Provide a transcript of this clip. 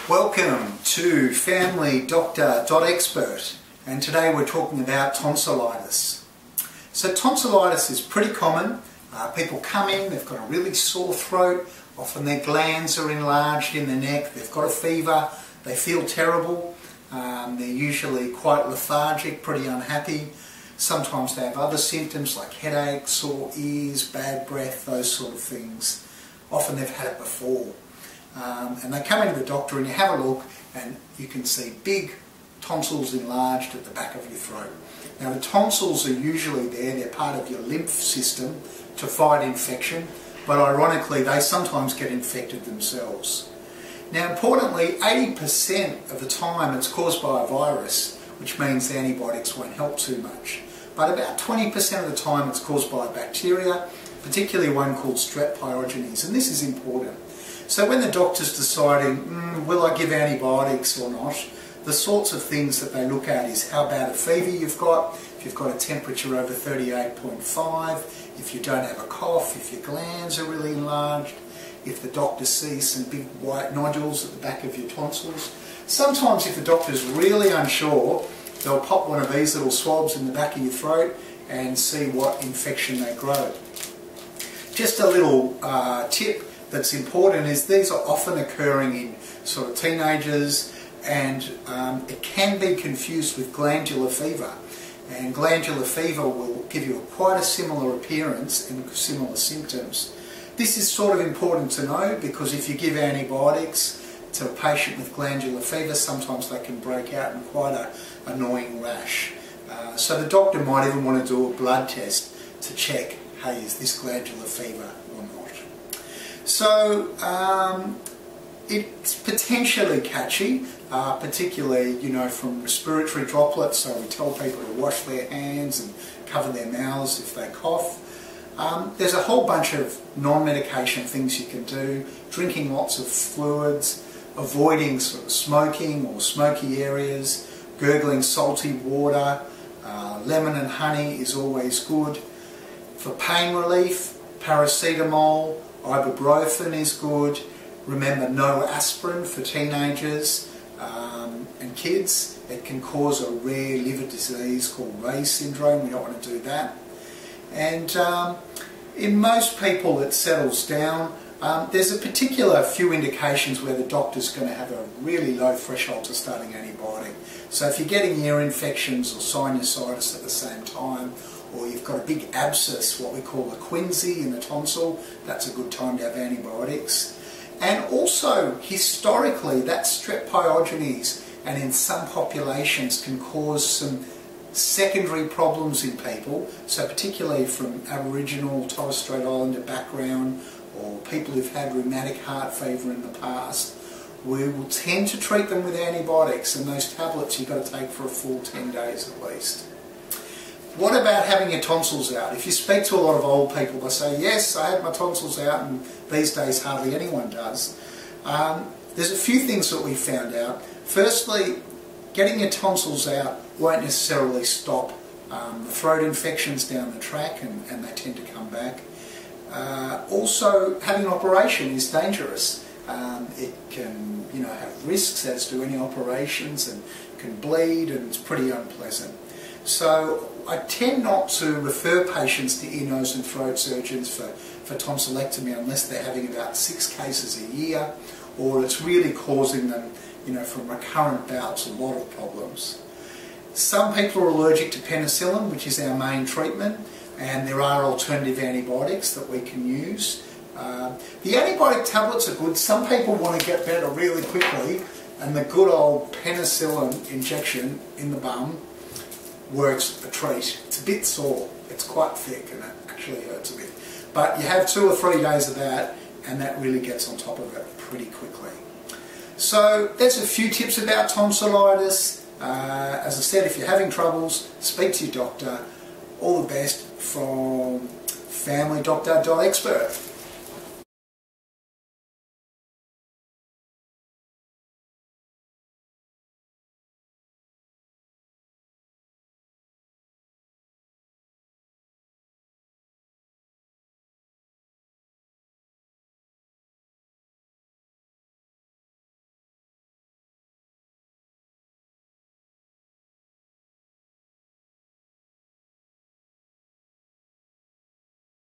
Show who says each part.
Speaker 1: Welcome to familydoctor.expert, and today we're talking about tonsillitis. So tonsillitis is pretty common. People come in, they've got a really sore throat, often their glands are enlarged in the neck, they've got a fever, they feel terrible, they're usually quite lethargic, pretty unhappy. Sometimes they have other symptoms like headache, sore ears, bad breath, those sort of things. Often they've had it before. And they come into the doctor and you have a look and you can see big tonsils enlarged at the back of your throat. Now the tonsils are usually there, they're part of your lymph system to fight infection, but ironically they sometimes get infected themselves. Now importantly, 80% of the time it's caused by a virus, which means the antibiotics won't help too much. But about 20% of the time it's caused by a bacteria, particularly one called Strep pyogenes, and this is important. So when the doctor's deciding, will I give antibiotics or not, the sorts of things that they look at is how bad a fever you've got, if you've got a temperature over 38.5, if you don't have a cough, if your glands are really enlarged, if the doctor sees some big white nodules at the back of your tonsils. Sometimes if the doctor's really unsure, they'll pop one of these little swabs in the back of your throat and see what infection they grow. Just a little tip that's important is these are often occurring in sort of teenagers, and it can be confused with glandular fever. And glandular fever will give you quite a similar appearance and similar symptoms. This is sort of important to know because if you give antibiotics to a patient with glandular fever, sometimes they can break out in quite an annoying rash. So the doctor might even want to do a blood test to check, hey, is this glandular fever or not? So it's potentially catchy, particularly from respiratory droplets, so we tell people to wash their hands and cover their mouths if they cough. There's a whole bunch of non-medication things you can do, drinking lots of fluids, avoiding sort of smoking or smoky areas, gurgling salty water, lemon and honey is always good. For pain relief, paracetamol, ibuprofen is good. Remember, no aspirin for teenagers and kids. It can cause a rare liver disease called Ray's syndrome. We don't want to do that. And in most people it settles down. There's a particular few indications where the doctor's going to have a really low threshold to starting antibiotic. So if you're getting ear infections or sinusitis at the same time, or you've got a big abscess, what we call a quinsy in the tonsil, that's a good time to have antibiotics. And also, historically, that Strep pyogenes, and in some populations, can cause some secondary problems in people, so particularly from Aboriginal, Torres Strait Islander background, or people who've had rheumatic heart fever in the past. We will tend to treat them with antibiotics, and those tablets you've got to take for a full 10 days at least. What about having your tonsils out? If you speak to a lot of old people, they say, yes, I had my tonsils out, and these days hardly anyone does. There's a few things that we found out. Firstly, getting your tonsils out won't necessarily stop the throat infections down the track, and they tend to come back. Also, having an operation is dangerous. It can have risks, as do any operations, and can bleed, and it's pretty unpleasant. So I tend not to refer patients to ear, nose and throat surgeons for tonsillectomy unless they're having about 6 cases a year, or it's really causing them, from recurrent bouts, a lot of problems. Some people are allergic to penicillin, which is our main treatment, and there are alternative antibiotics that we can use. The antibiotic tablets are good. Some people want to get better really quickly, and the good old penicillin injection in the bum works a treat. It's a bit sore, it's quite thick, and it actually hurts a bit. But you have 2 or 3 days of that, and that really gets on top of it pretty quickly. So there's a few tips about tonsillitis. As I said, if you're having troubles, speak to your doctor. All the best from familydoctor.expert.